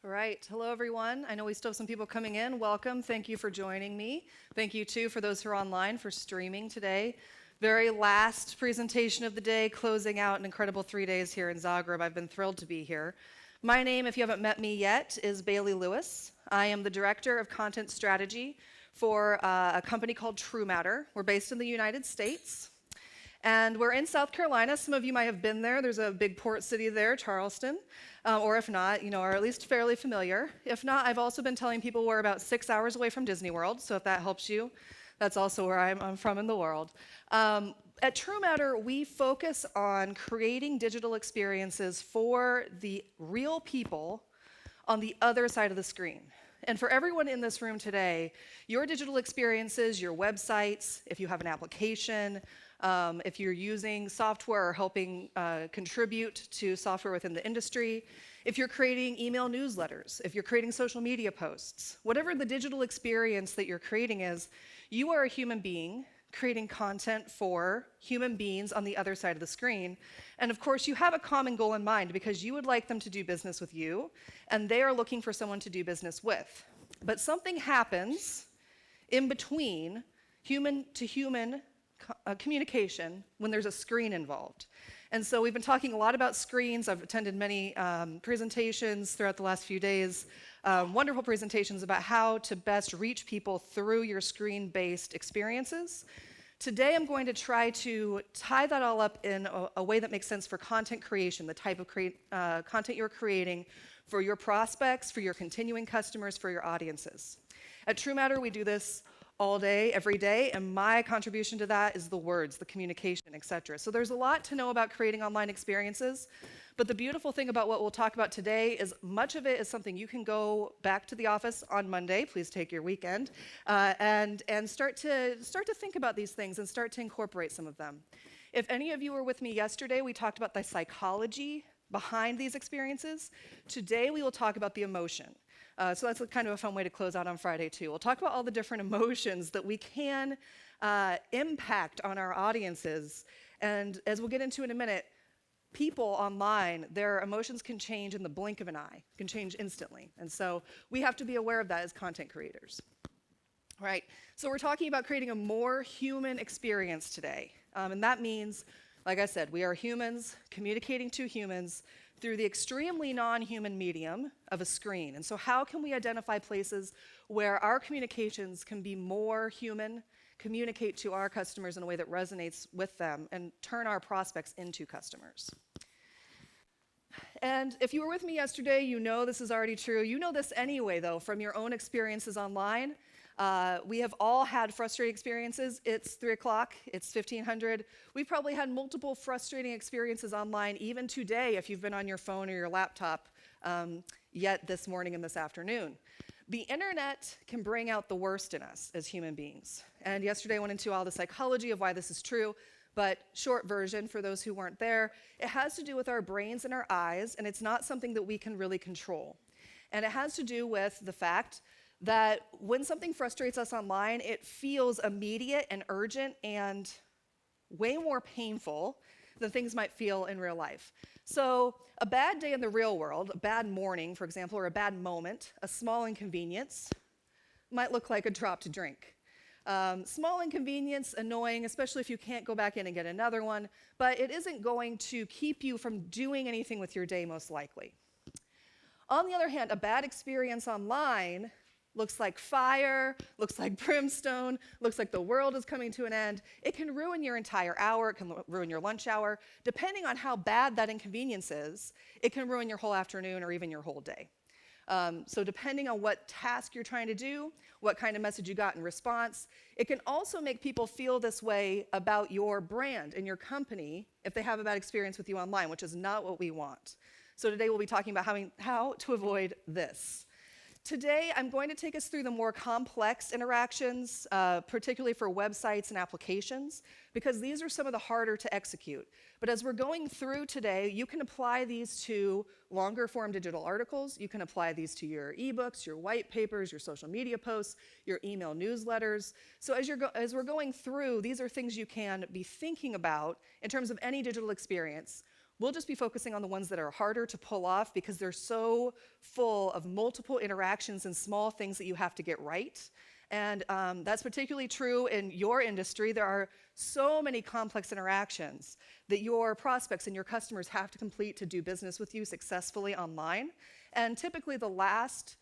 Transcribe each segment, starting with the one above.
All right. Hello, everyone. I know we still have some people coming in. Welcome. Thank you for joining me. Thank you, too, for those who are online for streaming today. Very last presentation of the day, closing out an incredible 3 days here in Zagreb. I've been thrilled to be here. My name, if you haven't met me yet, is Bailey Lewis. I am the Director of Content Strategy for a company called Truematter. We're based in the United States. And we're in South Carolina. Some of you might have been there. There's a big port city there, Charleston. Or if not, are at least fairly familiar. If not, I've also been telling people we're about 6 hours away from Disney World. So if that helps you, that's also where I'm from in the world. At Truematter, we focus on creating digital experiences for the real people on the other side of the screen. And for everyone in this room today, your digital experiences, your websites, if you have an application, if you're using software or helping contribute to software within the industry, if you're creating email newsletters, if you're creating social media posts, whatever the digital experience that you're creating is, you are a human being creating content for human beings on the other side of the screen. And of course, you have a common goal in mind because you would like them to do business with you, and they are looking for someone to do business with. But something happens in between human to human communication when there's a screen involved. And so we've been talking a lot about screens. I've attended many presentations throughout the last few days, wonderful presentations about how to best reach people through your screen-based experiences. Today I'm going to try to tie that all up in a way that makes sense for content creation, the type of content you're creating for your prospects, for your continuing customers, for your audiences. At Truematter, we do this all day, every day, and my contribution to that is the words, the communication, etc. So there's a lot to know about creating online experiences, but the beautiful thing about what we'll talk about today is much of it is something you can go back to the office on Monday, please take your weekend, and start to think about these things and start to incorporate some of them. If any of you were with me yesterday, we talked about the psychology behind these experiences. Today we will talk about the emotion. So that's kind of a fun way to close out on Friday, too. We'll talk about all the different emotions that we can impact on our audiences. And as we'll get into in a minute, people online, their emotions can change in the blink of an eye, can change instantly. And so we have to be aware of that as content creators. All right, so we're talking about creating a more human experience today. And that means, like I said, we are humans communicating to humans through the extremely non-human medium of a screen. And so how can we identify places where our communications can be more human, communicate to our customers in a way that resonates with them, and turn our prospects into customers? And if you were with me yesterday, you know this is already true. You know this anyway, though, from your own experiences online. We have all had frustrating experiences. It's 3 o'clock, it's 1500. We've probably had multiple frustrating experiences online, even today, if you've been on your phone or your laptop yet this morning and this afternoon. The internet can bring out the worst in us as human beings. And yesterday I went into all the psychology of why this is true, but short version for those who weren't there, it has to do with our brains and our eyes, and it's not something that we can really control. And it has to do with the fact that when something frustrates us online, it feels immediate and urgent and way more painful than things might feel in real life. So a bad day in the real world, a bad morning, for example, or a bad moment, a small inconvenience, might look like a dropped drink. Small inconvenience, annoying, especially if you can't go back in and get another one, but it isn't going to keep you from doing anything with your day, most likely. On the other hand, a bad experience online looks like fire, looks like brimstone, looks like the world is coming to an end. It can ruin your entire hour, it can ruin your lunch hour. Depending on how bad that inconvenience is, it can ruin your whole afternoon or even your whole day. So depending on what task you're trying to do, what kind of message you got in response, it can also make people feel this way about your brand and your company if they have a bad experience with you online, which is not what we want. So today we'll be talking about how to avoid this. Today, I'm going to take us through the more complex interactions, particularly for websites and applications, because these are some of the harder to execute. But as we're going through today, you can apply these to longer form digital articles. You can apply these to your ebooks, your white papers, your social media posts, your email newsletters. So as we're going through, these are things you can be thinking about in terms of any digital experience. We'll just be focusing on the ones that are harder to pull off because they're so full of multiple interactions and small things that you have to get right. And that's particularly true in your industry. There are so many complex interactions that your prospects and your customers have to complete to do business with you successfully online. And typically the last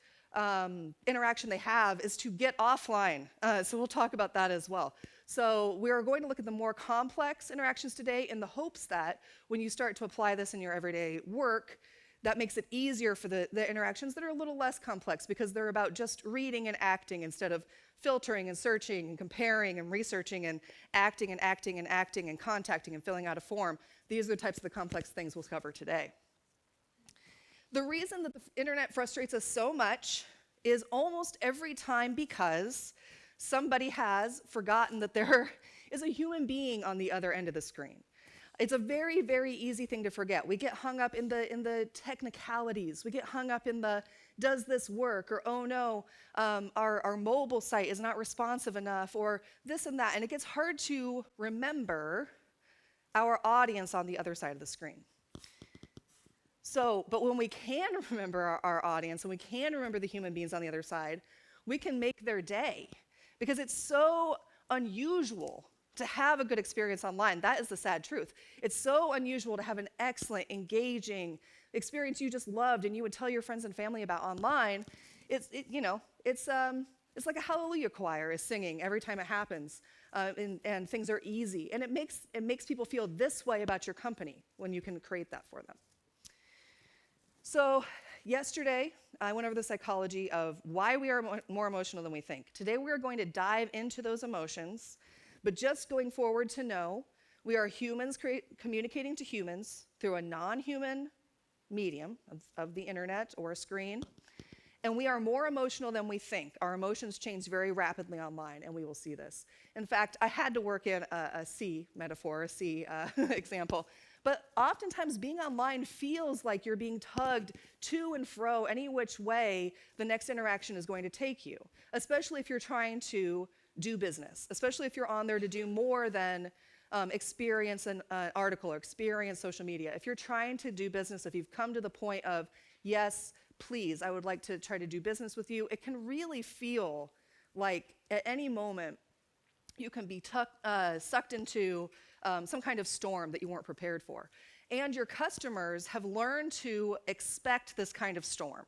interaction they have is to get offline. So we'll talk about that as well. So we're going to look at the more complex interactions today in the hopes that when you start to apply this in your everyday work, that makes it easier for the interactions that are a little less complex because they're about just reading and acting instead of filtering and searching and comparing and researching and acting and acting and acting and contacting and filling out a form. These are the types of the complex things we'll cover today. The reason that the internet frustrates us so much is almost every time because somebody has forgotten that there is a human being on the other end of the screen. It's a very, very easy thing to forget. We get hung up in the technicalities. We get hung up in the, does this work? Or, oh no, our mobile site is not responsive enough, or this and that. And it gets hard to remember our audience on the other side of the screen. So, but when we can remember our audience and we can remember the human beings on the other side, we can make their day. Because it's so unusual to have a good experience online. That is the sad truth. It's so unusual to have an excellent, engaging experience you just loved and you would tell your friends and family about online. It's like a hallelujah choir is singing every time it happens, and things are easy. And it makes people feel this way about your company when you can create that for them. So yesterday, I went over the psychology of why we are more emotional than we think. Today, we are going to dive into those emotions, but just going forward to know we are humans communicating to humans through a non-human medium of the internet or a screen, and we are more emotional than we think. Our emotions change very rapidly online, and we will see this. In fact, I had to work in a sea metaphor, a sea example. But oftentimes being online feels like you're being tugged to and fro any which way the next interaction is going to take you, especially if you're trying to do business, especially if you're on there to do more than experience an article or experience social media. If you're trying to do business, if you've come to the point of, yes, please, I would like to try to do business with you, it can really feel like at any moment you can be sucked into some kind of storm that you weren't prepared for. And your customers have learned to expect this kind of storm.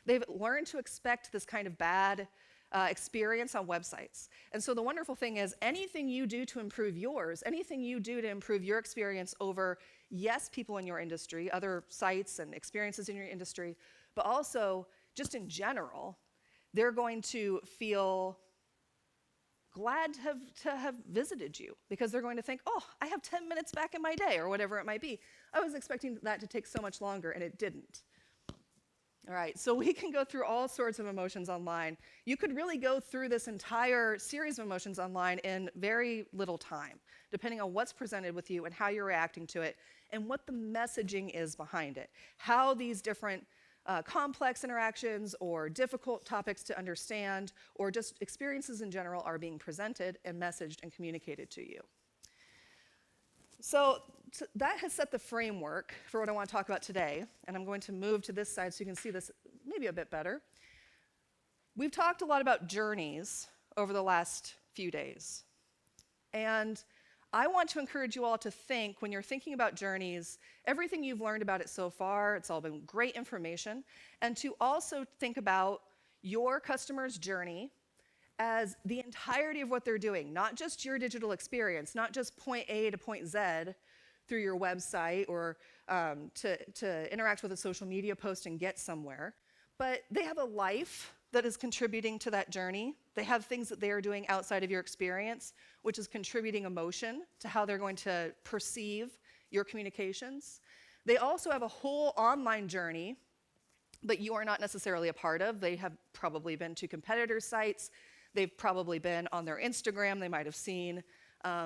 They've learned to expect this kind of bad experience on websites. And so the wonderful thing is anything you do to improve yours, anything you do to improve your experience over, yes, people in your industry, other sites and experiences in your industry, but also just in general, they're going to feel glad to have visited you because they're going to think, oh, I have 10 minutes back in my day or whatever it might be. I was expecting that to take so much longer and it didn't. All right, so we can go through all sorts of emotions online. You could really go through this entire series of emotions online in very little time, depending on what's presented with you and how you're reacting to it and what the messaging is behind it, how these different complex interactions or difficult topics to understand or just experiences in general are being presented and messaged and communicated to you. So that has set the framework for what I want to talk about today, and I'm going to move to this side so you can see this maybe a bit better. We've talked a lot about journeys over the last few days, and I want to encourage you all to think, when you're thinking about journeys, everything you've learned about it so far, it's all been great information, and to also think about your customer's journey as the entirety of what they're doing, not just your digital experience, not just point A to point Z through your website or to interact with a social media post and get somewhere, but they have a life that is contributing to that journey. They have things that they are doing outside of your experience, which is contributing emotion to how they're going to perceive your communications. They also have a whole online journey that you are not necessarily a part of. They have probably been to competitor sites. They've probably been on their Instagram. They might have seen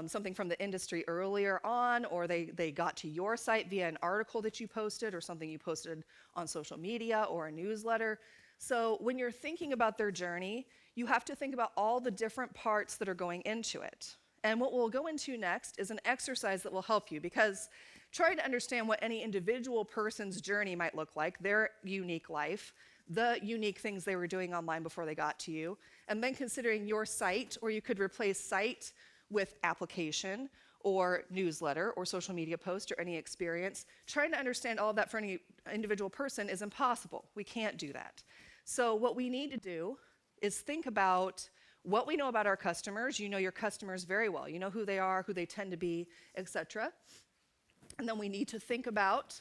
something from the industry earlier on, or they got to your site via an article that you posted or something you posted on social media or a newsletter. So when you're thinking about their journey, you have to think about all the different parts that are going into it. And what we'll go into next is an exercise that will help you, because trying to understand what any individual person's journey might look like, their unique life, the unique things they were doing online before they got to you, and then considering your site, or you could replace site with application or newsletter or social media post or any experience. Trying to understand all of that for any individual person is impossible. We can't do that. So what we need to do is think about what we know about our customers. You know your customers very well. You know who they are, who they tend to be, etc. And then we need to think about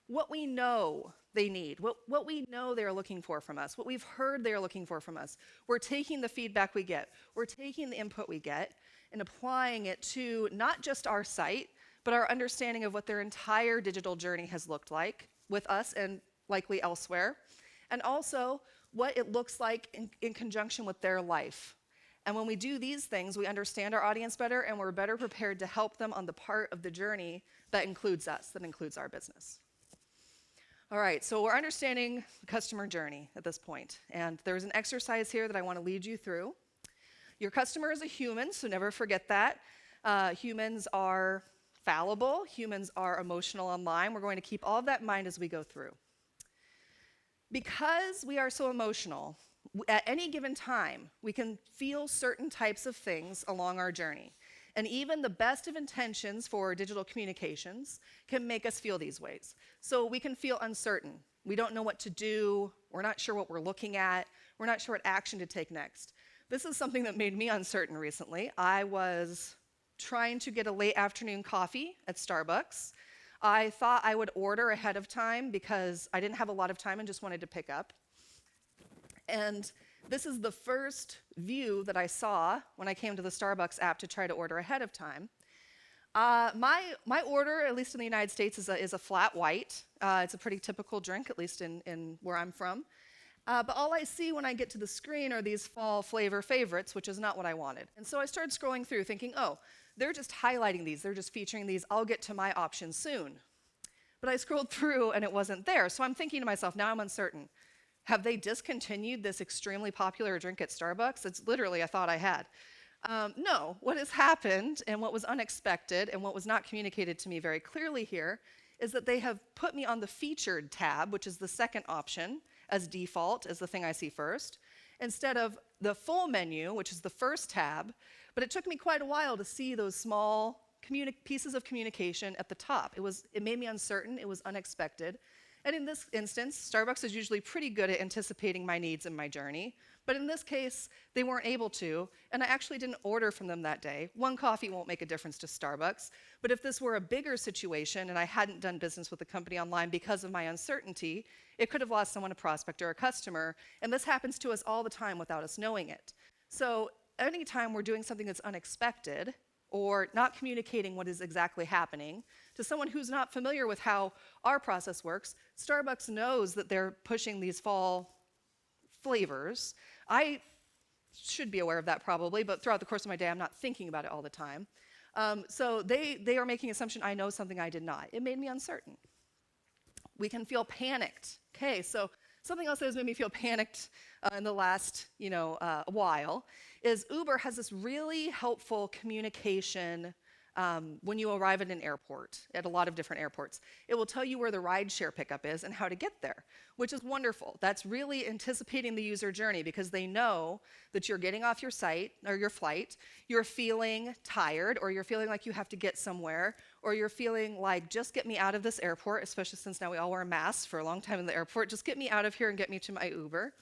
what we know they need, what we know they're looking for from us, what we've heard they're looking for from us. We're taking the feedback we get, we're taking the input we get, and applying it to not just our site, but our understanding of what their entire digital journey has looked like with us and likely elsewhere, and also what it looks like in conjunction with their life. And when we do these things, we understand our audience better, and we're better prepared to help them on the part of the journey that includes us, that includes our business. All right, so we're understanding the customer journey at this point, and there's an exercise here that I want to lead you through. Your customer is a human, so never forget that. Humans are fallible, humans are emotional online. We're going to keep all of that in mind as we go through. Because we are so emotional, at any given time, we can feel certain types of things along our journey. And even the best of intentions for digital communications can make us feel these ways. So we can feel uncertain. We don't know what to do. We're not sure what we're looking at. We're not sure what action to take next. This is something that made me uncertain recently. I was trying to get a late afternoon coffee at Starbucks. I thought I would order ahead of time because I didn't have a lot of time and just wanted to pick up. And this is the first view that I saw when I came to the Starbucks app to try to order ahead of time. My order, at least in the United States, is a flat white. It's a pretty typical drink, at least in where I'm from. But all I see when I get to the screen are these fall flavor favorites, which is not what I wanted. And so I started scrolling through thinking, oh, they're just highlighting these. They're just featuring these. I'll get to my option soon. But I scrolled through and it wasn't there. So I'm thinking to myself, now I'm uncertain. Have they discontinued this extremely popular drink at Starbucks? It's literally a thought I had. No, what has happened and what was unexpected and what was not communicated to me very clearly here is that they have put me on the featured tab, which is the second option as default, as the thing I see first, instead of the full menu, which is the first tab. But it took me quite a while to see those small pieces of communication at the top. It made me uncertain, it was unexpected. And in this instance, Starbucks is usually pretty good at anticipating my needs and my journey. But in this case, they weren't able to, and I actually didn't order from them that day. One coffee won't make a difference to Starbucks, but if this were a bigger situation and I hadn't done business with the company online because of my uncertainty, it could have lost someone, a prospect or a customer, and this happens to us all the time without us knowing it. So anytime we're doing something that's unexpected, or not communicating what is exactly happening to someone who's not familiar with how our process works, Starbucks knows that they're pushing these fall flavors. I should be aware of that probably, but throughout the course of my day, I'm not thinking about it all the time. So they are making an assumption I know something I did not. It made me uncertain. We can feel panicked. Okay, so something else that has made me feel panicked in the last while is Uber has this really helpful communication when you arrive at an airport, at a lot of different airports. It will tell you where the rideshare pickup is and how to get there, which is wonderful. That's really anticipating the user journey because they know that you're getting off your site or your flight, you're feeling tired, or you're feeling like you have to get somewhere, or you're feeling like, just get me out of this airport, especially since now we all wear masks for a long time in the airport, just get me out of here and get me to my Uber.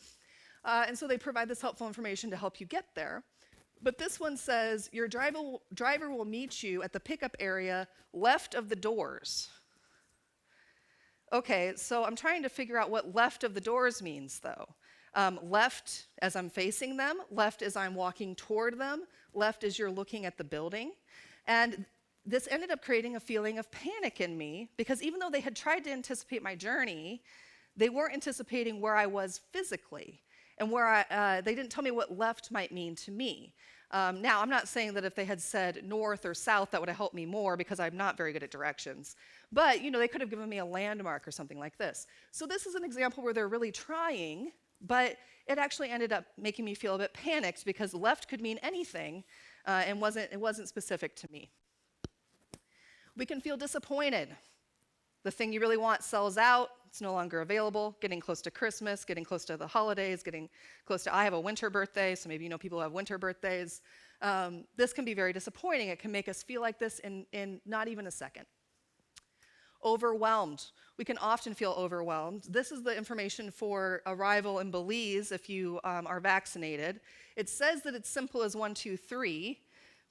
And so they provide this helpful information to help you get there. But this one says, your driver will meet you at the pickup area left of the doors. Okay, so I'm trying to figure out what left of the doors means, though. Left as I'm facing them, left as I'm walking toward them, left as you're looking at the building. And this ended up creating a feeling of panic in me, because even though they had tried to anticipate my journey, they weren't anticipating where I was physically. And where they didn't tell me what left might mean to me. Now, I'm not saying that if they had said north or south, that would have helped me more because I'm not very good at directions. But, they could have given me a landmark or something like this. So this is an example where they're really trying, but it actually ended up making me feel a bit panicked because left could mean anything, and it wasn't specific to me. We can feel disappointed. The thing you really want sells out, it's no longer available, getting close to Christmas, getting close to the holidays, getting close to, I have a winter birthday, so maybe you know people who have winter birthdays. This can be very disappointing. It can make us feel like this in not even a second. Overwhelmed. We can often feel overwhelmed. This is the information for arrival in Belize if you are vaccinated. It says that it's simple as 1, 2, 3,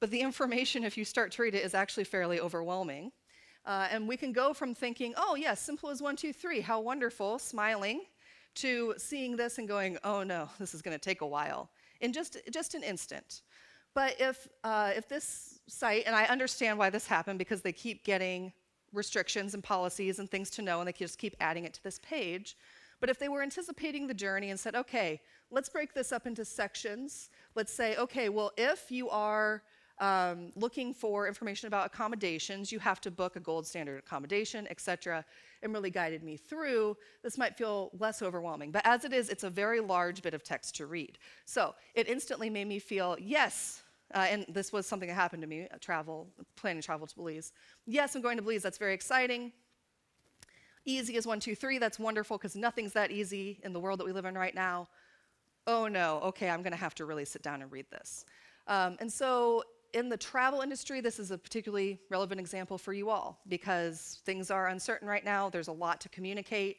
but the information, if you start to read it, is actually fairly overwhelming. And we can go from thinking, oh, yes, simple as 1, 2, 3, how wonderful, smiling, to seeing this and going, oh, no, this is going to take a while, in just an instant. But if this site, and I understand why this happened, because they keep getting restrictions and policies and things to know, and they just keep adding it to this page. But if they were anticipating the journey and said, okay, let's break this up into sections. Let's say, okay, well, if you are looking for information about accommodations, you have to book a gold standard accommodation, etc., and really guided me through, this might feel less overwhelming. But as it is, it's a very large bit of text to read. So it instantly made me feel, yes, and this was something that happened to me, planning travel to Belize. Yes, I'm going to Belize, that's very exciting. Easy as 1, 2, 3, that's wonderful, because nothing's that easy in the world that we live in right now. Oh no, okay, I'm gonna have to really sit down and read this. And so in the travel industry, this is a particularly relevant example for you all, because things are uncertain right now, there's a lot to communicate.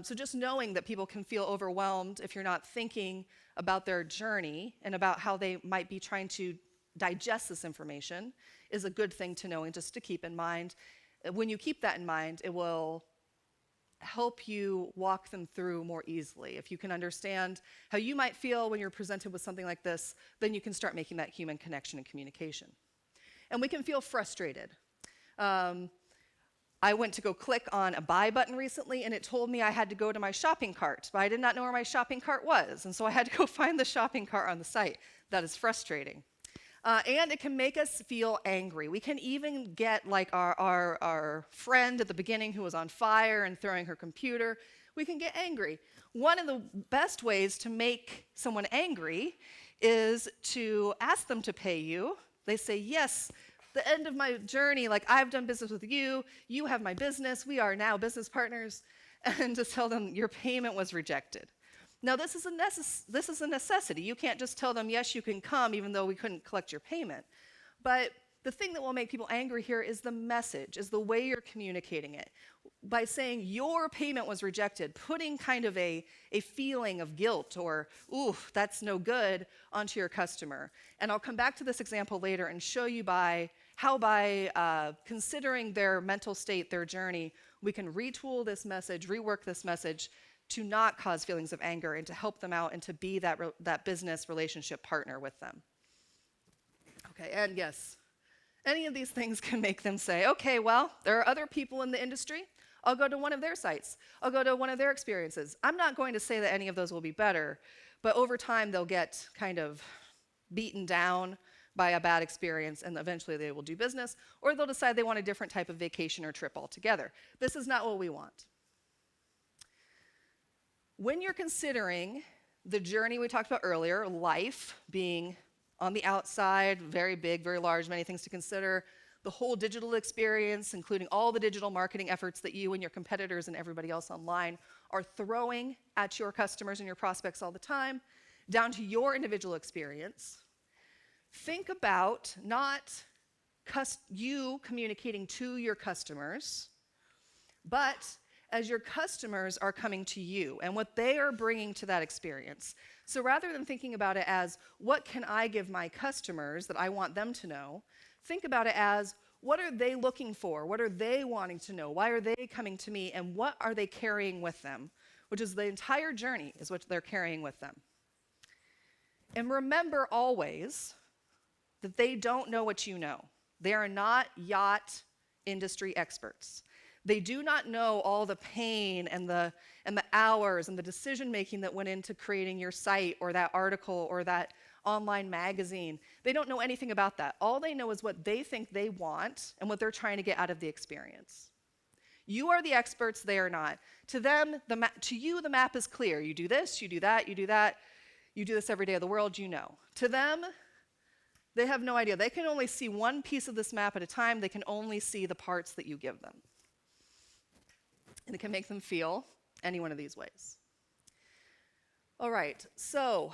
So just knowing that people can feel overwhelmed if you're not thinking about their journey and about how they might be trying to digest this information is a good thing to know and just to keep in mind. When you keep that in mind, it will help you walk them through more easily. If you can understand how you might feel when you're presented with something like this, then you can start making that human connection and communication. And we can feel frustrated. I went to go click on a buy button recently, and it told me I had to go to my shopping cart, but I did not know where my shopping cart was, and so I had to go find the shopping cart on the site. That is frustrating. And it can make us feel angry. We can even get like our friend at the beginning who was on fire and throwing her computer. We can get angry. One of the best ways to make someone angry is to ask them to pay you. They say, yes, the end of my journey, like I've done business with you, you have my business, we are now business partners, and to tell them your payment was rejected. Now this is a necessity. You can't just tell them, yes, you can come, even though we couldn't collect your payment. But the thing that will make people angry here is the message, is the way you're communicating it. By saying your payment was rejected, putting kind of a feeling of guilt or, ooh, that's no good, onto your customer. And I'll come back to this example later and show you how by considering their mental state, their journey, we can retool this message, rework this message to not cause feelings of anger and to help them out and to be that business relationship partner with them. Okay, and yes, any of these things can make them say, okay, well, there are other people in the industry. I'll go to one of their sites. I'll go to one of their experiences. I'm not going to say that any of those will be better, but over time they'll get kind of beaten down by a bad experience, and eventually they will do business, or they'll decide they want a different type of vacation or trip altogether. This is not what we want. When you're considering the journey we talked about earlier, life being on the outside, very big, very large, many things to consider, the whole digital experience, including all the digital marketing efforts that you and your competitors and everybody else online are throwing at your customers and your prospects all the time, down to your individual experience, think about not you communicating to your customers, but as your customers are coming to you and what they are bringing to that experience. So rather than thinking about it as, what can I give my customers that I want them to know, think about it as, what are they looking for? What are they wanting to know? Why are they coming to me? And what are they carrying with them? Which is the entire journey is what they're carrying with them. And remember always that they don't know what you know. They are not yacht industry experts. They do not know all the pain and the hours and the decision making that went into creating your site or that article or that online magazine. They don't know anything about that. All they know is what they think they want and what they're trying to get out of the experience. You are the experts, they are not. To them, to you, the map is clear. You do this, you do that, you do that. You do this every day of the world, you know. To them, They have no idea. They can only see one piece of this map at a time. They can only see the parts that you give them. And it can make them feel any one of these ways. All right, so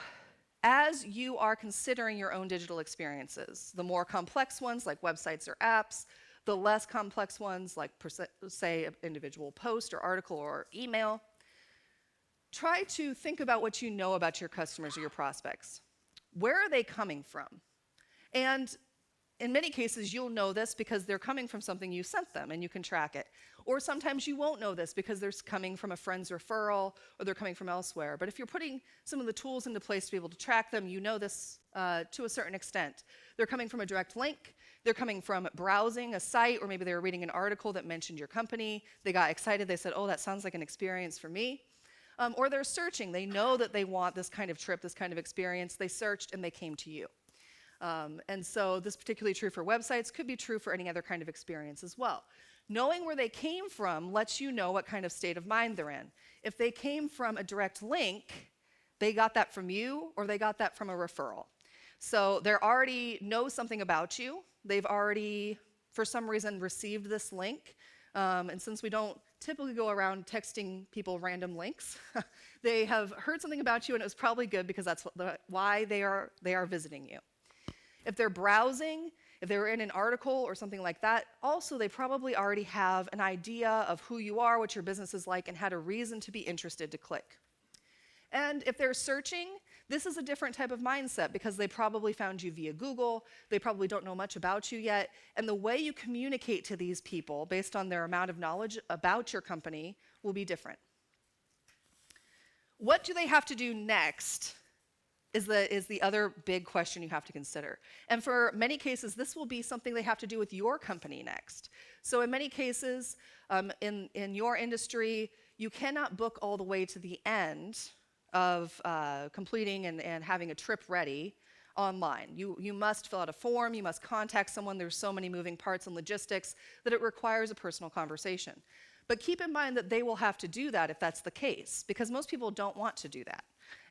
as you are considering your own digital experiences, the more complex ones like websites or apps, the less complex ones like, say, an individual post or article or email, try to think about what you know about your customers or your prospects. Where are they coming from? And in many cases, you'll know this because they're coming from something you sent them and you can track it. Or sometimes you won't know this because they're coming from a friend's referral or they're coming from elsewhere. But if you're putting some of the tools into place to be able to track them, you know this to a certain extent. They're coming from a direct link. They're coming from browsing a site, or maybe they were reading an article that mentioned your company. They got excited. They said, oh, that sounds like an experience for me. Or they're searching. They know that they want this kind of trip, this kind of experience. They searched and they came to you. And so this is particularly true for websites, could be true for any other kind of experience as well. Knowing where they came from lets you know what kind of state of mind they're in. If they came from a direct link, they got that from you or they got that from a referral. So they already know something about you. They've already, for some reason, received this link. And since we don't typically go around texting people random links, they have heard something about you and it was probably good because that's why they are visiting you. If they're browsing, if they were in an article or something like that, also they probably already have an idea of who you are, what your business is like, and had a reason to be interested to click. And if they're searching, this is a different type of mindset because they probably found you via Google, they probably don't know much about you yet, and the way you communicate to these people based on their amount of knowledge about your company will be different. What do they have to do next is the other big question you have to consider. And for many cases, this will be something they have to do with your company next. So in many cases, in your industry, you cannot book all the way to the end of completing and having a trip ready online. You must fill out a form, you must contact someone. There's so many moving parts and logistics that it requires a personal conversation. But keep in mind that they will have to do that if that's the case, because most people don't want to do that.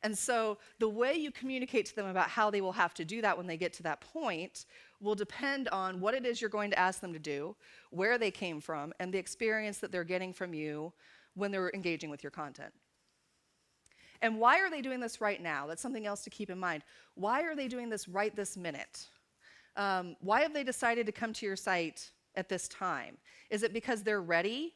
And so the way you communicate to them about how they will have to do that when they get to that point will depend on what it is you're going to ask them to do, where they came from, and the experience that they're getting from you when they're engaging with your content. And why are they doing this right now? That's something else to keep in mind. Why are they doing this right this minute? Why have they decided to come to your site at this time? Is it because they're ready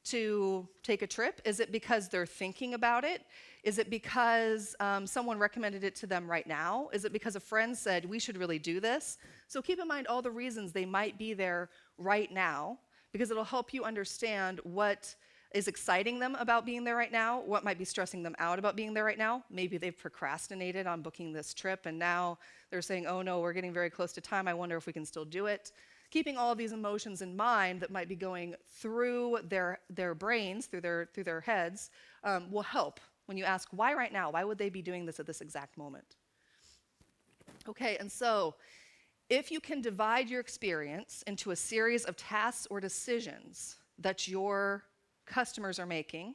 to take a trip? Is it because they're thinking about it? Is it because someone recommended it to them right now? Is it because a friend said, we should really do this? So keep in mind all the reasons they might be there right now, because it'll help you understand what is exciting them about being there right now, what might be stressing them out about being there right now. Maybe they've procrastinated on booking this trip and now they're saying, oh no, we're getting very close to time, I wonder if we can still do it. Keeping all of these emotions in mind that might be going through their brains, through their heads, will help when you ask, why right now? Why would they be doing this at this exact moment? Okay, and so if you can divide your experience into a series of tasks or decisions that your customers are making,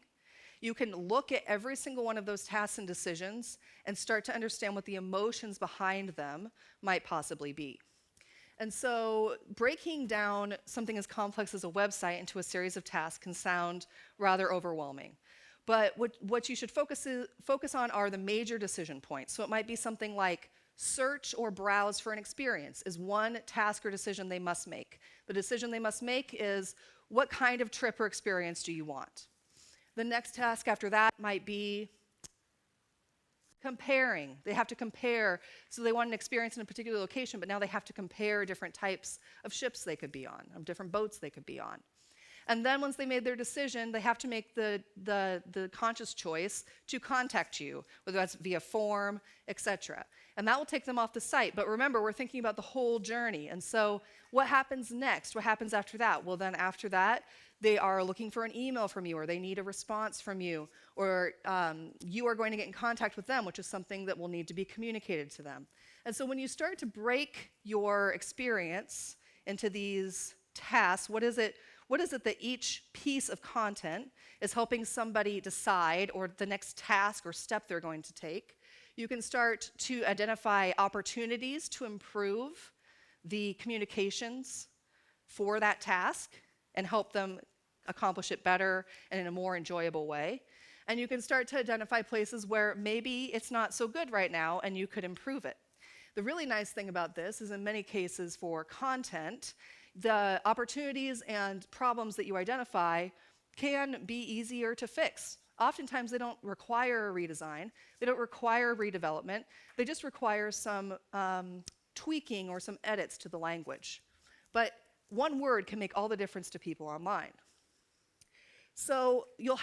you can look at every single one of those tasks and decisions and start to understand what the emotions behind them might possibly be. And so breaking down something as complex as a website into a series of tasks can sound rather overwhelming. But what you should focus on are the major decision points. So it might be something like search or browse for an experience is one task or decision they must make. The decision they must make is, what kind of trip or experience do you want? The next task after that might be comparing. They have to compare. So they want an experience in a particular location, but now they have to compare different types of ships they could be on, of different boats they could be on. And then once they made their decision, they have to make the conscious choice to contact you, whether that's via form, etc. And that will take them off the site. But remember, we're thinking about the whole journey. And so what happens next? What happens after that? Well, then after that, they are looking for an email from you, or they need a response from you, or you are going to get in contact with them, which is something that will need to be communicated to them. And so when you start to break your experience into these tasks, what is it that each piece of content is helping somebody decide, or the next task or step they're going to take? You can start to identify opportunities to improve the communications for that task and help them accomplish it better and in a more enjoyable way. And you can start to identify places where maybe it's not so good right now and you could improve it. The really nice thing about this is in many cases for content, the opportunities and problems that you identify can be easier to fix. Oftentimes they don't require a redesign, they don't require redevelopment, they just require some tweaking or some edits to the language. But one word can make all the difference to people online. So you'll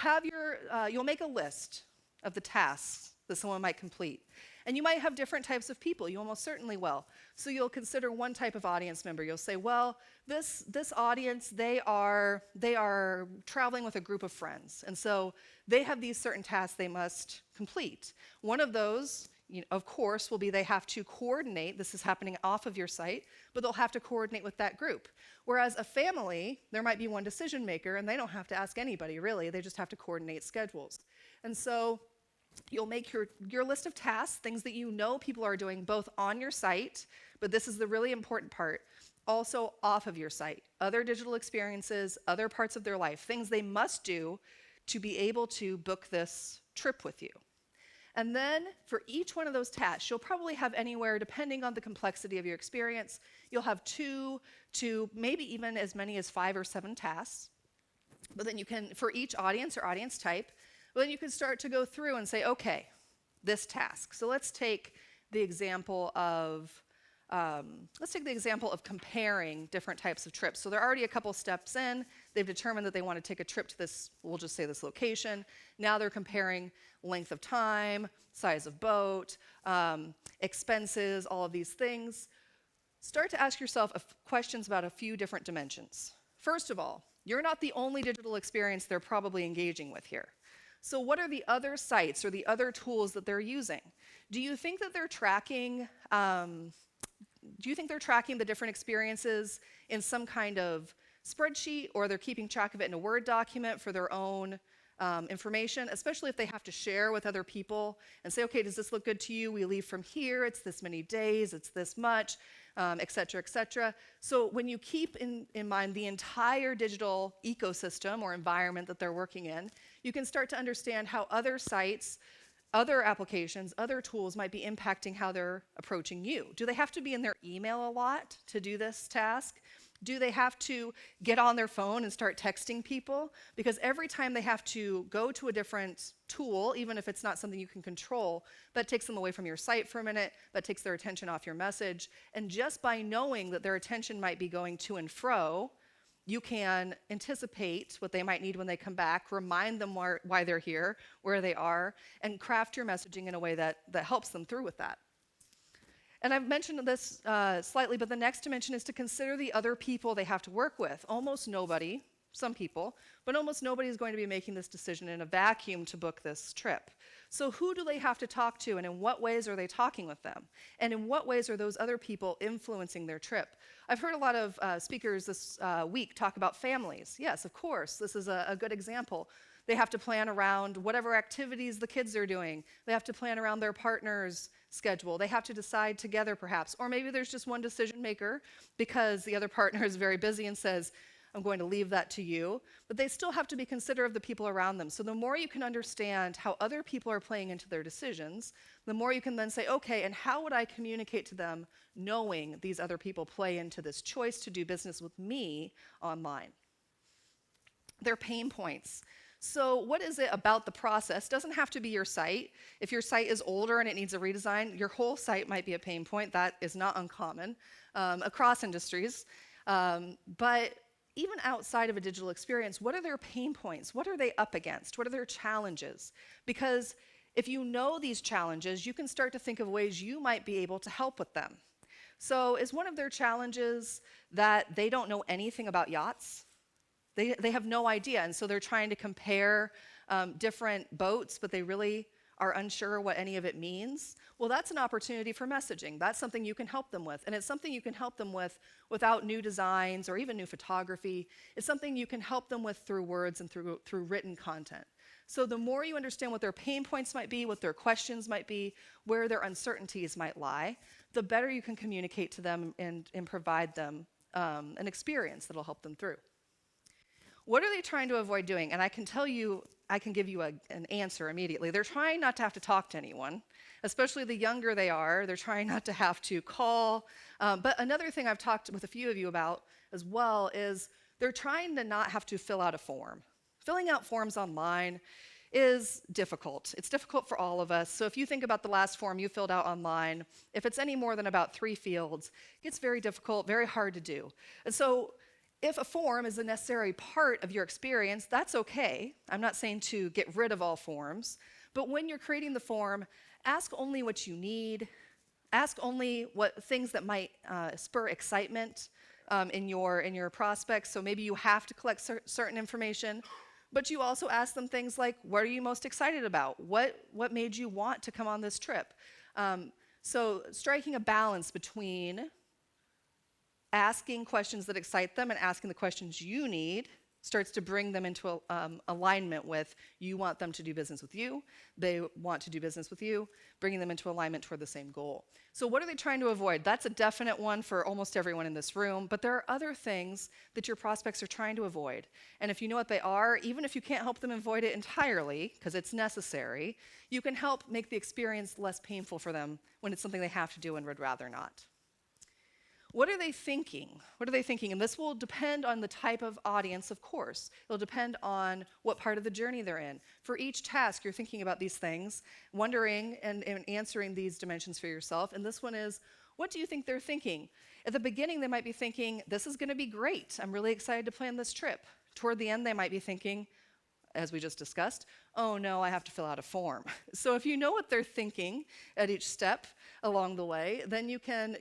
make a list of the tasks that someone might complete. And you might have different types of people, you almost certainly will. So you'll consider one type of audience member. You'll say, well, this audience, they are traveling with a group of friends. And so they have these certain tasks they must complete. One of those, of course, will be they have to coordinate. This is happening off of your site, but they'll have to coordinate with that group. Whereas a family, there might be one decision maker, and they don't have to ask anybody, really. They just have to coordinate schedules. And so you'll make your list of tasks, things that you know people are doing both on your site, but this is the really important part, also off of your site. Other digital experiences, other parts of their life, things they must do to be able to book this trip with you. And then for each one of those tasks, you'll probably have anywhere, depending on the complexity of your experience, you'll have 2 to maybe even as many as 5 or 7 tasks. But then you can, for each audience or audience type, well, then you can start to go through and say, okay, this task. So let's take the example of comparing different types of trips. So they're already a couple steps in. They've determined that they want to take a trip to this, we'll just say this location. Now they're comparing length of time, size of boat, expenses, all of these things. Start to ask yourself questions about a few different dimensions. First of all, you're not the only digital experience they're probably engaging with here. So what are the other sites or the other tools that they're using? Do you think that they're tracking the different experiences in some kind of spreadsheet, or they're keeping track of it in a Word document for their own information, especially if they have to share with other people and say, okay, does this look good to you? We leave from here, it's this many days, it's this much, et cetera, et cetera. So when you keep in mind the entire digital ecosystem or environment that they're working in, you can start to understand how other sites, other applications, other tools might be impacting how they're approaching you. Do they have to be in their email a lot to do this task? Do they have to get on their phone and start texting people? Because every time they have to go to a different tool, even if it's not something you can control, that takes them away from your site for a minute, that takes their attention off your message. And just by knowing that their attention might be going to and fro, you can anticipate what they might need when they come back, remind them why they're here, where they are, and craft your messaging in a way that helps them through with that. And I've mentioned this slightly, but the next dimension is to consider the other people they have to work with. Almost nobody, some people, but almost nobody is going to be making this decision in a vacuum to book this trip. So who do they have to talk to, and in what ways are they talking with them? And in what ways are those other people influencing their trip? I've heard a lot of speakers this week talk about families. Yes, of course, this is a good example. They have to plan around whatever activities the kids are doing. They have to plan around their partner's schedule. They have to decide together, perhaps. Or maybe there's just one decision maker because the other partner is very busy and says, I'm going to leave that to you. But they still have to be considerate of the people around them. So the more you can understand how other people are playing into their decisions, the more you can then say, okay, and how would I communicate to them knowing these other people play into this choice to do business with me online? Their pain points. So what is it about the process? Doesn't have to be your site. If your site is older and it needs a redesign, your whole site might be a pain point. That is not uncommon across industries. But even outside of a digital experience, what are their pain points? What are they up against? What are their challenges? Because if you know these challenges, you can start to think of ways you might be able to help with them. So is one of their challenges that they don't know anything about yachts? They have no idea, and so they're trying to compare different boats, but they really are unsure what any of it means. Well, that's an opportunity for messaging. That's something you can help them with, and it's something you can help them with without new designs or even new photography. It's something you can help them with through words and through written content. So the more you understand what their pain points might be, what their questions might be, where their uncertainties might lie, the better you can communicate to them and provide them an experience that'll help them through. What are they trying to avoid doing? And I can tell you, I can give you an answer immediately. They're trying not to have to talk to anyone, especially the younger they are. They're trying not to have to call. But another thing I've talked with a few of you about as well is they're trying to not have to fill out a form. Filling out forms online is difficult. It's difficult for all of us. So if you think about the last form you filled out online, if it's any more than about 3 fields, it gets very difficult, very hard to do. And so if a form is a necessary part of your experience, that's okay. I'm not saying to get rid of all forms, but when you're creating the form, ask only what you need. Ask only what things that might spur excitement in your prospects. So maybe you have to collect certain information, but you also ask them things like, what are you most excited about? What made you want to come on this trip? So striking a balance between asking questions that excite them and asking the questions you need starts to bring them into alignment with you want them to do business with you, they want to do business with you, bringing them into alignment toward the same goal. So what are they trying to avoid? That's a definite one for almost everyone in this room, but there are other things that your prospects are trying to avoid. And if you know what they are, even if you can't help them avoid it entirely, because it's necessary, you can help make the experience less painful for them when it's something they have to do and would rather not. What are they thinking? What are they thinking? And this will depend on the type of audience, of course. It'll depend on what part of the journey they're in. For each task, you're thinking about these things, wondering and answering these dimensions for yourself. And this one is, what do you think they're thinking? At the beginning, they might be thinking, this is going to be great. I'm really excited to plan this trip. Toward the end, they might be thinking, as we just discussed, oh no, I have to fill out a form. So if you know what they're thinking at each step along the way, then you can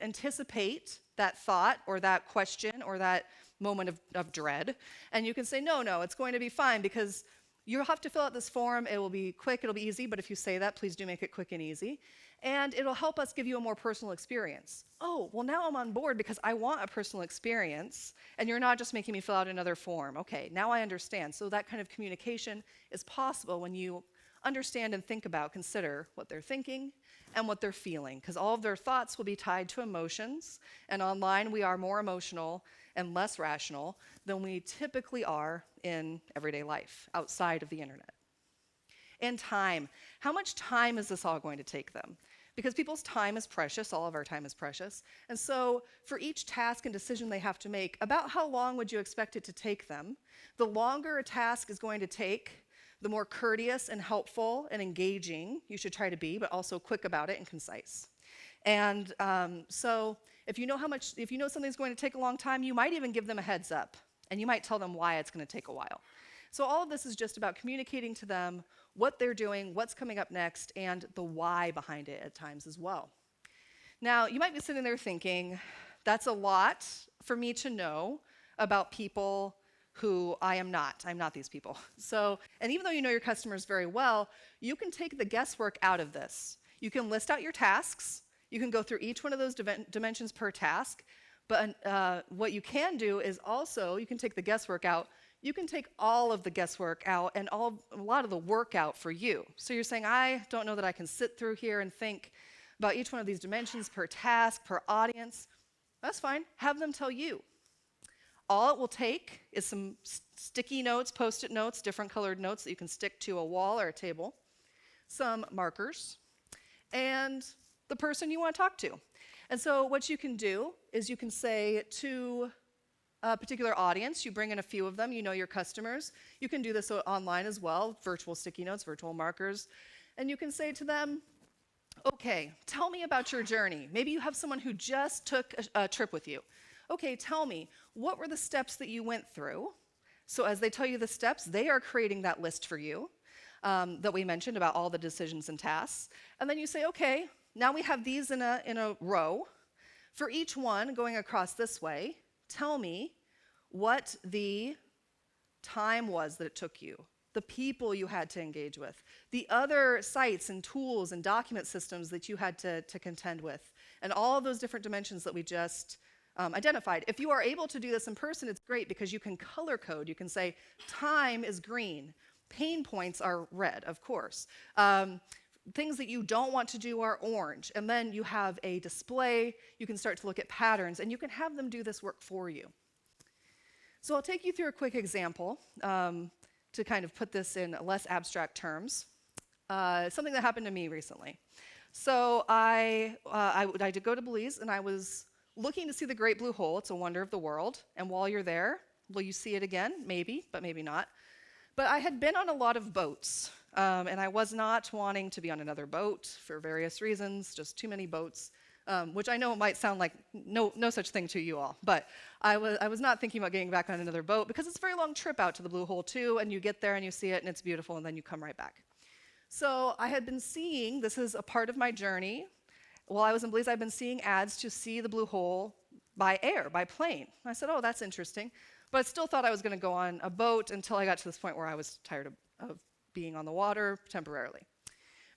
anticipate that thought or that question or that moment of dread, and you can say, no, it's going to be fine because you'll have to fill out this form. It will be quick, it'll be easy, but if you say that, please do make it quick and easy. And it'll help us give you a more personal experience. Oh, well now I'm on board because I want a personal experience, and you're not just making me fill out another form. Okay, now I understand. So that kind of communication is possible when you understand and consider what they're thinking and what they're feeling, because all of their thoughts will be tied to emotions, and online we are more emotional and less rational than we typically are in everyday life outside of the internet. And time. How much time is this all going to take them? Because people's time is precious, all of our time is precious. And so for each task and decision they have to make, about how long would you expect it to take them? The longer a task is going to take, the more courteous and helpful and engaging you should try to be, but also quick about it and concise. And so if you know something's going to take a long time, you might even give them a heads up, and you might tell them why it's going to take a while. So all of this is just about communicating to them what they're doing, what's coming up next, and the why behind it at times as well. Now, you might be sitting there thinking, that's a lot for me to know about people who I am not. I'm not these people. So, and even though you know your customers very well, you can take the guesswork out of this. You can list out your tasks. You can go through each one of those dimensions per task. But what you can do is also, you can take the guesswork out. You can take all of the guesswork out and a lot of the work out for you. So you're saying, I don't know that I can sit through here and think about each one of these dimensions per task, per audience. That's fine. Have them tell you. All it will take is some sticky notes, Post-it notes, different colored notes that you can stick to a wall or a table, some markers, and the person you want to talk to. And so what you can do is you can say to a particular audience, you bring in a few of them, you know your customers. You can do this online as well, virtual sticky notes, virtual markers. And you can say to them, okay, tell me about your journey. Maybe you have someone who just took a trip with you. Okay, tell me, what were the steps that you went through? So as they tell you the steps, they are creating that list for you that we mentioned about all the decisions and tasks. And then you say, okay, now we have these in a row. For each one going across this way, tell me what the time was that it took you, the people you had to engage with, the other sites and tools and document systems that you had to contend with, and all of those different dimensions that we just identified. If you are able to do this in person, it's great because you can color code. You can say time is green, Pain points are red, of course. Things that you don't want to do are orange. And then you have a display. You can start to look at patterns, and you can have them do this work for you. So I'll take you through a quick example to kind of put this in less abstract terms. Something that happened to me recently. So I did go to Belize, and I was looking to see the Great Blue Hole. It's a wonder of the world. And while you're there, will you see it again? Maybe, but maybe not. But I had been on a lot of boats, and I was not wanting to be on another boat for various reasons, just too many boats, which I know might sound like no such thing to you all. But I was not thinking about getting back on another boat because it's a very long trip out to the Blue Hole too, and you get there and you see it and it's beautiful, and then you come right back. So I had been seeing, this is a part of my journey, while I was in Belize, I've been seeing ads to see the Blue Hole by air, by plane. I said, oh, that's interesting. But I still thought I was going to go on a boat until I got to this point where I was tired of being on the water temporarily.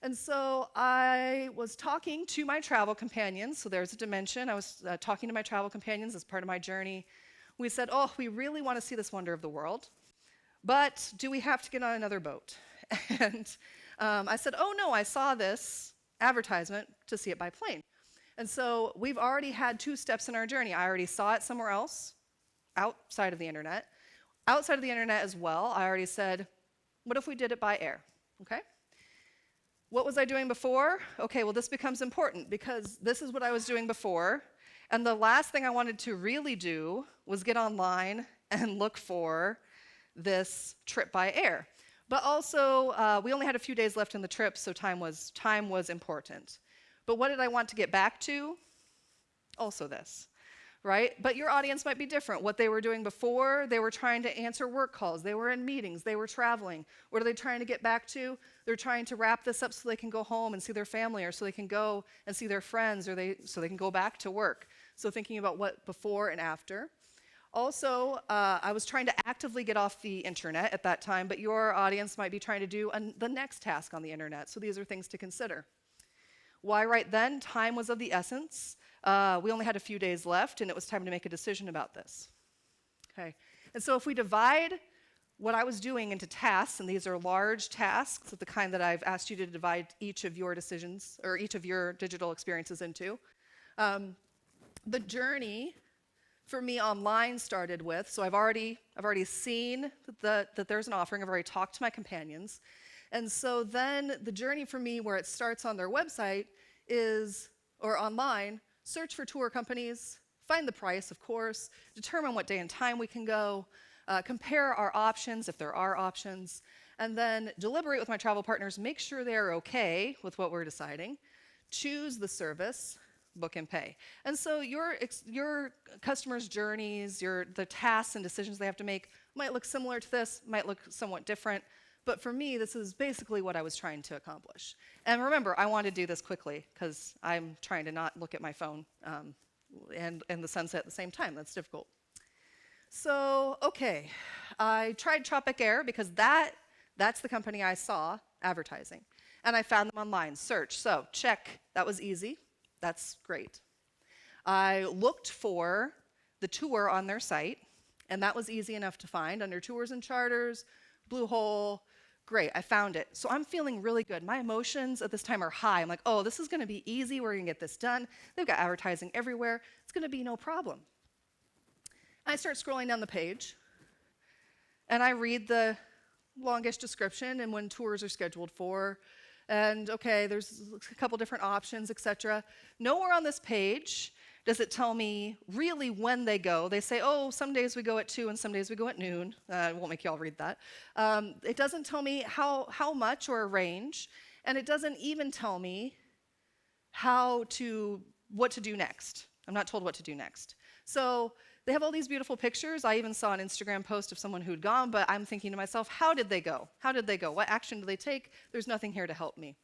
And so I was talking to my travel companions. So there's a dimension. I was talking to my travel companions as part of my journey. We said, oh, we really want to see this wonder of the world, but do we have to get on another boat? And I said, oh, no, I saw this advertisement to see it by plane. And so we've already had 2 steps in our journey. I already saw it somewhere else, outside of the internet. Outside of the internet as well, I already said, what if we did it by air? Okay? What was I doing before? Okay, well, this becomes important because this is what I was doing before. And the last thing I wanted to really do was get online and look for this trip by air. But also, we only had a few days left in the trip, so time was important. But what did I want to get back to? Also this. Right? But your audience might be different. What they were doing before, they were trying to answer work calls. They were in meetings. They were traveling. What are they trying to get back to? They're trying to wrap this up so they can go home and see their family, or so they can go and see their friends, or so they can go back to work. So thinking about what before and after. Also, I was trying to actively get off the internet at that time, but your audience might be trying to do the next task on the internet. So these are things to consider. Why right then? Time was of the essence. We only had a few days left, and it was time to make a decision about this. Okay, and so if we divide what I was doing into tasks, and these are large tasks of the kind that I've asked you to divide each of your decisions or each of your digital experiences into, the journey for me online started with, so I've already seen that there's an offering. I've already talked to my companions, and so then the journey for me where it starts on their website is, or online, search for tour companies, find the price, of course, determine what day and time we can go, compare our options, if there are options, and then deliberate with my travel partners, make sure they're okay with what we're deciding, choose the service, book and pay. And so your customers' journeys, the tasks and decisions they have to make might look similar to this, might look somewhat different, but for me, this is basically what I was trying to accomplish. And remember, I want to do this quickly because I'm trying to not look at my phone and the sunset at the same time. That's difficult. So, okay, I tried Tropic Air because that's the company I saw advertising. And I found them online, search. So, check, that was easy. That's great. I looked for the tour on their site, and that was easy enough to find under tours and charters, Blue Hole. Great, I found it. So I'm feeling really good. My emotions at this time are high. I'm like, oh, this is going to be easy. We're going to get this done. They've got advertising everywhere. It's going to be no problem. I start scrolling down the page, and I read the longish description and when tours are scheduled for. And okay, there's a couple different options, etc. Nowhere on this page does it tell me really when they go. They say, oh, some days we go at 2 and some days we go at noon. I won't make you all read that. It doesn't tell me how much or a range, and it doesn't even tell me what to do next. I'm not told what to do next. So they have all these beautiful pictures. I even saw an Instagram post of someone who'd gone, but I'm thinking to myself, how did they go? How did they go? What action did they take? There's nothing here to help me.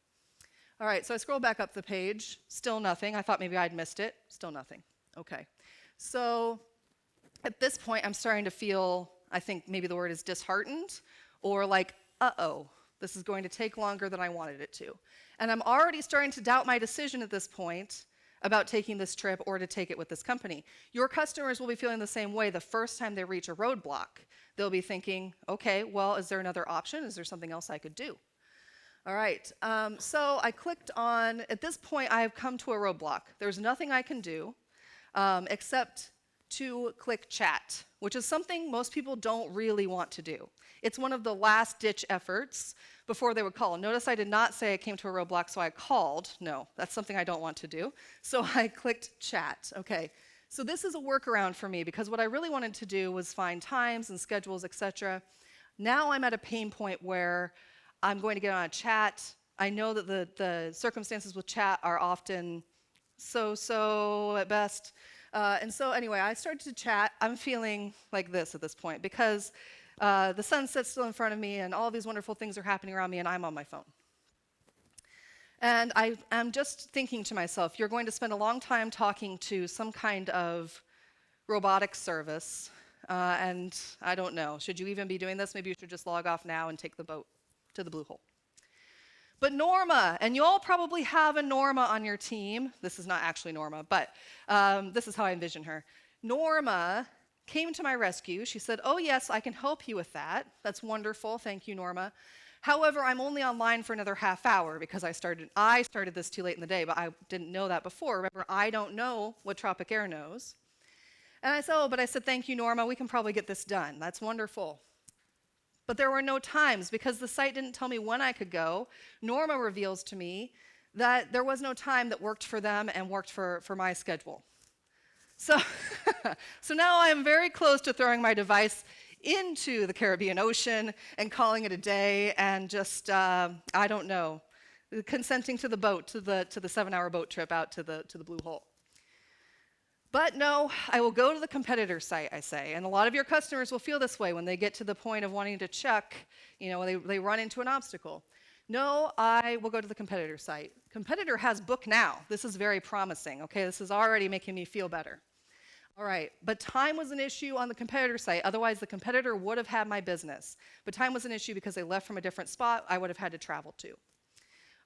All right, so I scroll back up the page, still nothing. I thought maybe I'd missed it, still nothing. Okay, so at this point, I'm starting to feel, I think maybe the word is disheartened, or like, uh-oh, this is going to take longer than I wanted it to. And I'm already starting to doubt my decision at this point, about taking this trip or to take it with this company. Your customers will be feeling the same way the first time they reach a roadblock. They'll be thinking, okay, well, is there another option? Is there something else I could do? All right, so I clicked on, at this point, I have come to a roadblock. There's nothing I can do except to click chat, which is something most people don't really want to do. It's one of the last-ditch efforts before they would call. Notice I did not say I came to a roadblock, so I called. No, that's something I don't want to do. So I clicked chat. Okay, so this is a workaround for me because what I really wanted to do was find times and schedules, etc. Now I'm at a pain point where I'm going to get on a chat. I know that the circumstances with chat are often so at best. And so anyway, I started to chat. I'm feeling like this at this point because the sunset's still in front of me and all these wonderful things are happening around me and I'm on my phone. And I'm just thinking to myself, you're going to spend a long time talking to some kind of robotic service, and I don't know, should you even be doing this? Maybe you should just log off now and take the boat to the blue hole. But Norma, and you all probably have a Norma on your team. This is not actually Norma, but this is how I envision her. Norma came to my rescue. She said, oh yes, I can help you with that. That's wonderful, thank you, Norma. However, I'm only online for another half hour because I started this too late in the day, but I didn't know that before. Remember, I don't know what Tropic Air knows. And I said, oh, but I said, thank you, Norma, we can probably get this done. That's wonderful. But there were no times because the site didn't tell me when I could go. Norma reveals to me that there was no time that worked for them and worked for my schedule. So, so now I am very close to throwing my device into the Caribbean Ocean and calling it a day and just, I don't know, consenting to the boat, to the 7-hour boat trip out to the blue hole. But no, I will go to the competitor site, I say. And a lot of your customers will feel this way when they get to the point of wanting to check, you know, they run into an obstacle. No, I will go to the competitor site. Competitor has Book Now. This is very promising, okay? This is already making me feel better. All right, but time was an issue on the competitor site. Otherwise, the competitor would have had my business. But time was an issue because they left from a different spot I would have had to travel to.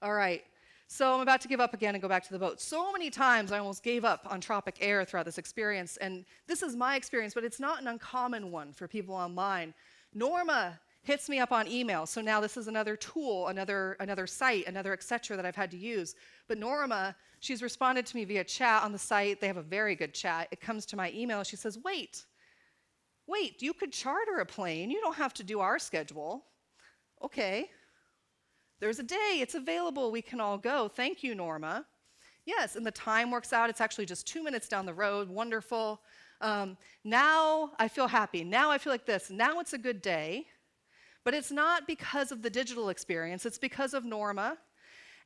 All right. So I'm about to give up again and go back to the boat. So many times I almost gave up on Tropic Air throughout this experience, and this is my experience, but it's not an uncommon one for people online. Norma hits me up on email, so now this is another tool, another site, another et cetera that I've had to use. But Norma, she's responded to me via chat on the site. They have a very good chat. It comes to my email. She says, wait, you could charter a plane. You don't have to do our schedule. Okay. There's a day, it's available, we can all go. Thank you, Norma. Yes, and the time works out. It's actually just 2 minutes down the road. Wonderful. Now I feel happy. Now I feel like this. Now it's a good day. But it's not because of the digital experience. It's because of Norma.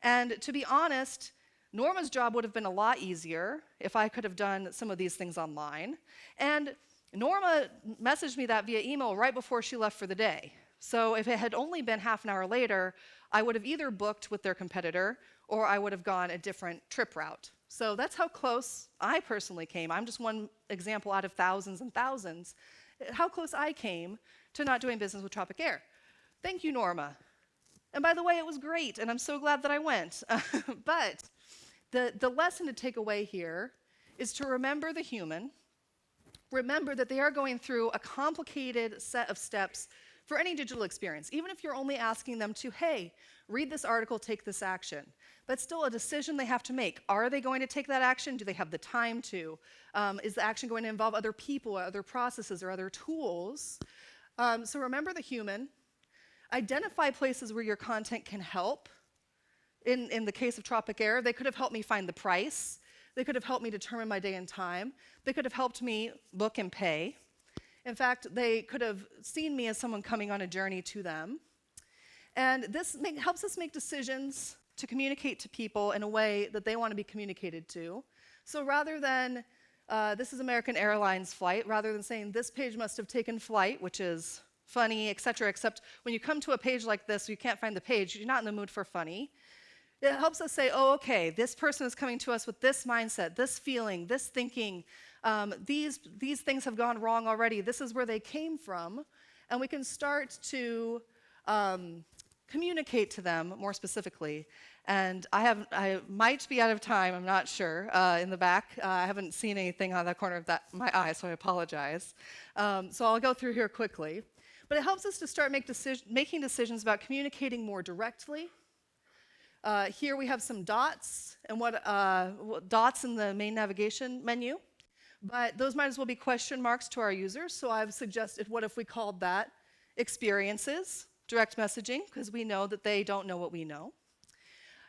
And to be honest, Norma's job would have been a lot easier if I could have done some of these things online. And Norma messaged me that via email right before she left for the day. So if it had only been half an hour later, I would have either booked with their competitor or I would have gone a different trip route. So that's how close I personally came. I'm just one example out of thousands and thousands. How close I came to not doing business with Tropic Air. Thank you, Norma. And by the way, it was great, and I'm so glad that I went. But the lesson to take away here is to remember the human. Remember that they are going through a complicated set of steps for any digital experience, even if you're only asking them to, hey, read this article, take this action. That's still a decision they have to make. Are they going to take that action? Do they have the time to? Is the action going to involve other people, or other processes, or other tools? So remember the human. Identify places where your content can help. In the case of Tropic Air, they could have helped me find the price. They could have helped me determine my day and time. They could have helped me book and pay. In fact, they could have seen me as someone coming on a journey to them. And this helps us make decisions to communicate to people in a way that they want to be communicated to. So rather than, this is American Airlines flight, rather than saying this page must have taken flight, which is funny, et cetera, except when you come to a page like this, you can't find the page, you're not in the mood for funny. It helps us say, oh, okay, this person is coming to us with this mindset, this feeling, this thinking. These things have gone wrong already. This is where they came from. And we can start to communicate to them more specifically. And I might be out of time, I'm not sure, in the back. I haven't seen anything on the corner of my eye, so I apologize. So I'll go through here quickly. But it helps us to start making decisions about communicating more directly. Here we have some dots, and dots in the main navigation menu. But those might as well be question marks to our users, so I've suggested, what if we called that experiences, direct messaging, because we know that they don't know what we know.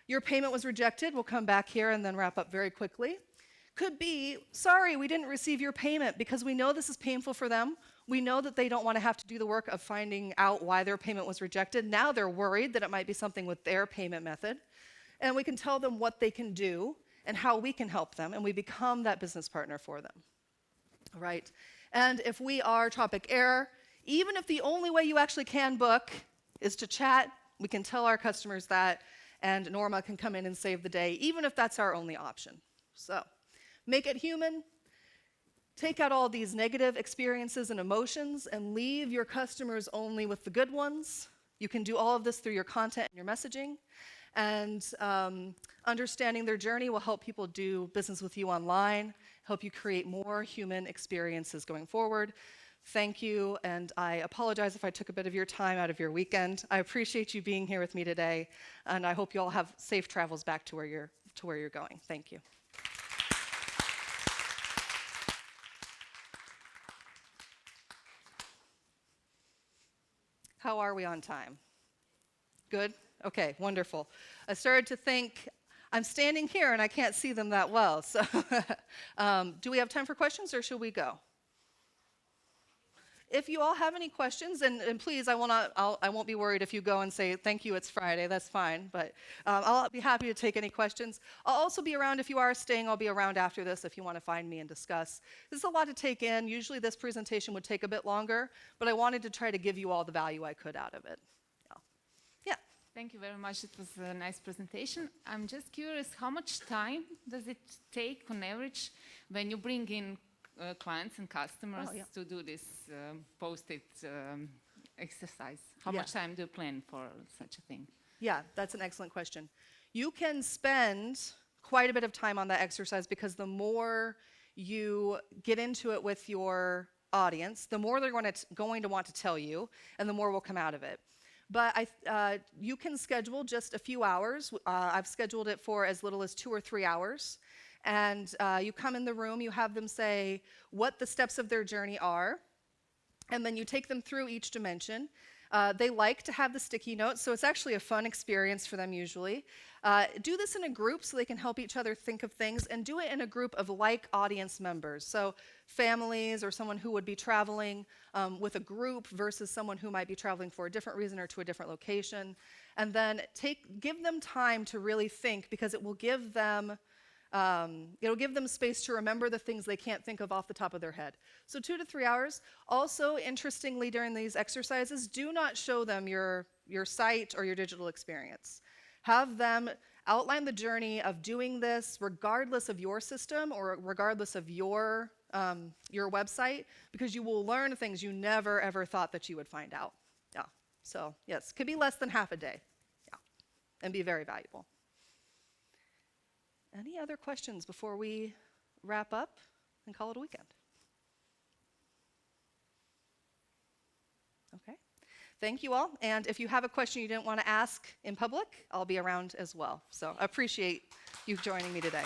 Your payment was rejected. We'll come back here and then wrap up very quickly. Could be, sorry, we didn't receive your payment, because we know this is painful for them. We know that they don't want to have to do the work of finding out why their payment was rejected. Now they're worried that it might be something with their payment method. And we can tell them what they can do and how we can help them, and we become that business partner for them. All right. And if we are topic error, even if the only way you actually can book is to chat, we can tell our customers that, and Norma can come in and save the day, even if that's our only option. So make it human. Take out all these negative experiences and emotions and leave your customers only with the good ones. You can do all of this through your content and your messaging. And understanding their journey will help people do business with you online, help you create more human experiences going forward. Thank you, and I apologize if I took a bit of your time out of your weekend. I appreciate you being here with me today, and I hope you all have safe travels back to where you're going. Thank you. How are we on time? Good? Okay, wonderful. I started to think, I'm standing here and I can't see them that well. So do we have time for questions, or should we go? If you all have any questions, and please, I won't be worried if you go and say, thank you, it's Friday, that's fine. But I'll be happy to take any questions. I'll also be around if you are staying. I'll be around after this if you want to find me and discuss. This is a lot to take in. Usually this presentation would take a bit longer, but I wanted to try to give you all the value I could out of it. Yeah. Thank you very much. It was a nice presentation. I'm just curious, how much time does it take on average when you bring in clients and customers to do this post-it exercise? How much time do you plan for such a thing? Yeah, that's an excellent question. You can spend quite a bit of time on that exercise, because the more you get into it with your audience, the more they're going to want to tell you, and the more will come out of it. But you can schedule just a few hours. I've scheduled it for as little as 2 or 3 hours. And you come in the room, you have them say what the steps of their journey are, and then you take them through each dimension. They like to have the sticky notes, so it's actually a fun experience for them usually. Do this in a group so they can help each other think of things, and do it in a group of like audience members. So families, or someone who would be traveling with a group versus someone who might be traveling for a different reason or to a different location. And then give them time to really think, because it will give them space to remember the things they can't think of off the top of their head. So 2 to 3 hours. Also, interestingly, during these exercises, do not show them your site or your digital experience. Have them outline the journey of doing this regardless of your system or regardless of your website, because you will learn things you never ever thought that you would find out. Yeah. So yes, could be less than half a day. Yeah, and be very valuable. Any other questions before we wrap up and call it a weekend? Okay. Thank you all. And if you have a question you didn't want to ask in public, I'll be around as well. So I appreciate you joining me today.